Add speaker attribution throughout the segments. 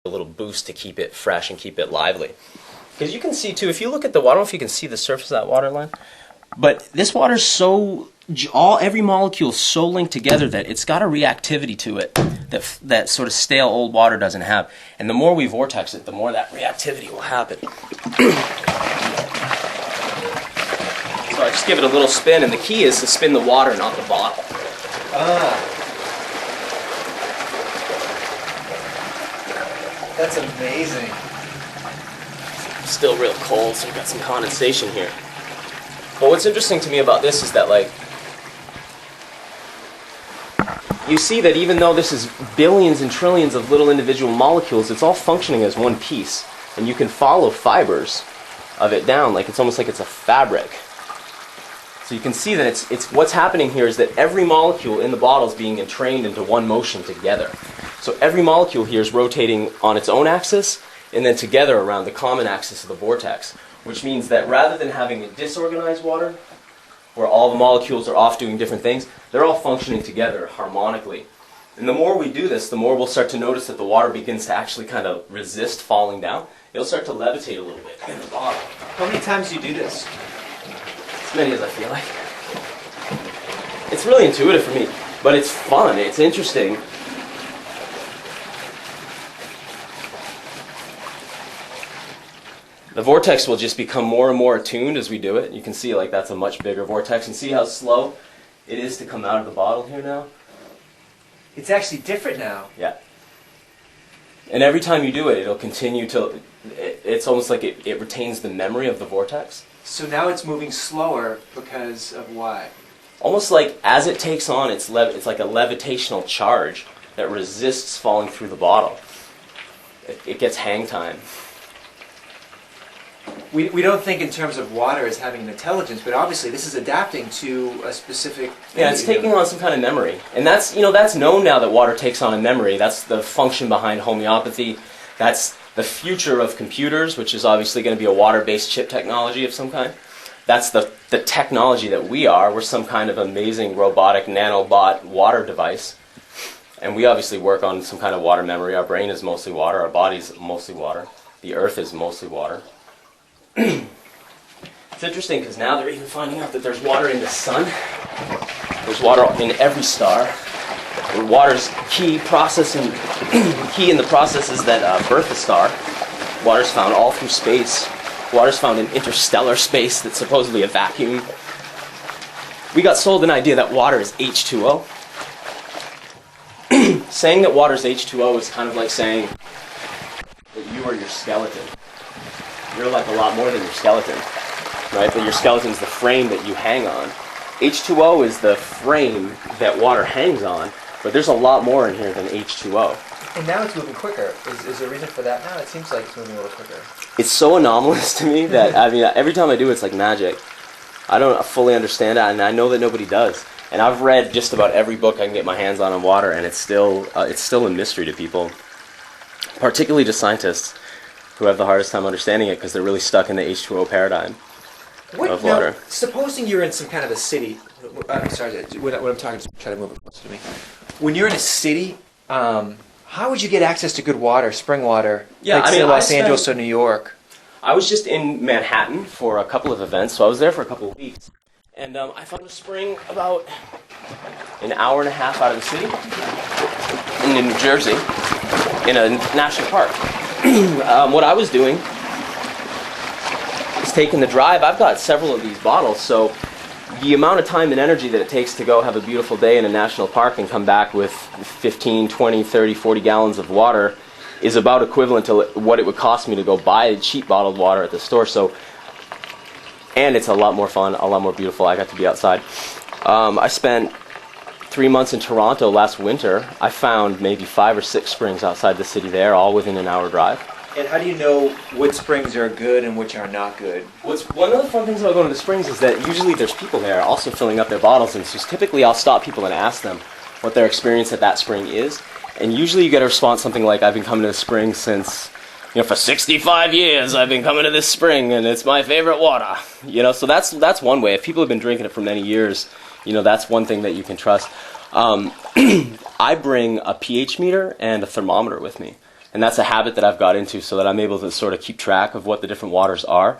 Speaker 1: a little boost to keep it fresh and keep it lively. Because you can see too, if you look at the water, I don't know if you can see the surface of that water line, but this water's so, every molecule is so linked together that it's got a reactivity to it that sort of stale old water doesn't have. And the more we vortex it, the more that reactivity will happen. So I just give it a little spin, and the key is to spin the water, not the bottle.
Speaker 2: That's amazing.
Speaker 1: Still real cold, so we've got some condensation here. But what's interesting to me about this is that, like, you see that even though this is billions and trillions of little individual molecules, it's all functioning as one piece. And you can follow fibers of it down, like it's almost like it's a fabric. So you can see that it's what's happening here is that every molecule in the bottle is being entrained into one motion together. So every molecule here is rotating on its own axis and then together around the common axis of the vortex, which means that rather than having a disorganized water, where all the molecules are off doing different things, they're all functioning together harmonically. And the more we do this, the more we'll start to notice that the water begins to actually kind of resist falling down. It'll start to levitate a little bit in the bottle.
Speaker 2: How many times do you do this?
Speaker 1: As many as I feel like. It's really intuitive for me, but it's fun, it's interesting. The vortex will just become more and more attuned as we do it. You can see like that's a much bigger vortex, and see how slow it is to come out of the bottle here now?
Speaker 2: It's actually different now.
Speaker 1: Yeah. And every time you do it, it'll continue to, it's almost like it retains the memory of the vortex.
Speaker 2: So now it's moving slower because of why?
Speaker 1: Almost like as it takes on, it's like a levitational charge that resists falling through the bottle. It gets hang time.
Speaker 2: We don't think in terms of water as having an intelligence, but obviously this is adapting to a specific thing.
Speaker 1: Yeah, it's taking on some kind of memory. And that's, that's known now that water takes on a memory. That's the function behind homeopathy. That's the future of computers, which is obviously going to be a water-based chip technology of some kind. That's the technology that we are. We're some kind of amazing robotic nanobot water device. And we obviously work on some kind of water memory. Our brain is mostly water. Our body's mostly water. The earth is mostly water. It's interesting because now they're even finding out that there's water in the sun. There's water in every star. Water's key in the processes that birth a star. Water's found all through space. Water's found in interstellar space that's supposedly a vacuum. We got sold an idea that water is H2O. Saying that water is H2O is kind of like saying that you are your skeleton. You're like a lot more than your skeleton, right? But your skeleton's the frame that you hang on. H2O is the frame that water hangs on, but there's a lot more in here than H2O.
Speaker 2: And now it's moving quicker. Is there a reason for that now? It seems like it's moving a little quicker.
Speaker 1: It's so anomalous to me that, every time I do it's like magic. I don't fully understand it, and I know that nobody does. And I've read just about every book I can get my hands on water, and it's still a mystery to people, particularly to scientists, who have the hardest time understanding it because they're really stuck in the H2O paradigm of water.
Speaker 2: Now, supposing you're in some kind of a city. I'm sorry, when I'm talking, just try to move it closer to me. When you're in a city, how would you get access to good water, spring water, say Los Angeles or New York?
Speaker 1: I was just in Manhattan for a couple of events, so I was there for a couple of weeks. And I found a spring about an hour and a half out of the city in New Jersey in a national park. What I was doing is taking the drive. I've got several of these bottles, so the amount of time and energy that it takes to go have a beautiful day in a national park and come back with 15, 20, 30, 40 gallons of water is about equivalent to what it would cost me to go buy cheap bottled water at the store. So, and it's a lot more fun, a lot more beautiful. I got to be outside. I spent 3 months in Toronto last winter. I found maybe 5 or 6 springs outside the city there, all within an hour drive.
Speaker 2: And how do you know which springs are good and which are not good?
Speaker 1: One of the fun things about going to the springs is that usually there's people there also filling up their bottles, and so typically I'll stop people and ask them what their experience at that spring is. And usually you get a response something like, I've been coming to the spring since, for 65 years I've been coming to this spring and it's my favorite water. So that's one way. If people have been drinking it for many years, that's one thing that you can trust. I bring a pH meter and a thermometer with me. And that's a habit that I've got into so that I'm able to sort of keep track of what the different waters are.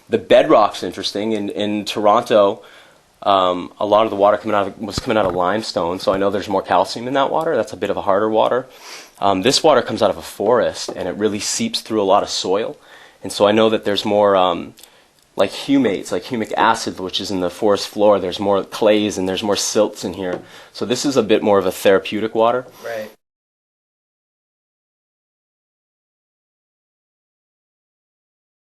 Speaker 1: The bedrock's interesting. In Toronto, a lot of the water was coming out of limestone, so I know there's more calcium in that water. That's a bit of a harder water. This water comes out of a forest, and it really seeps through a lot of soil. And so I know that there's more like humates, like humic acid, which is in the forest floor. There's more clays and there's more silts in here. So this is a bit more of a therapeutic water.
Speaker 2: Right.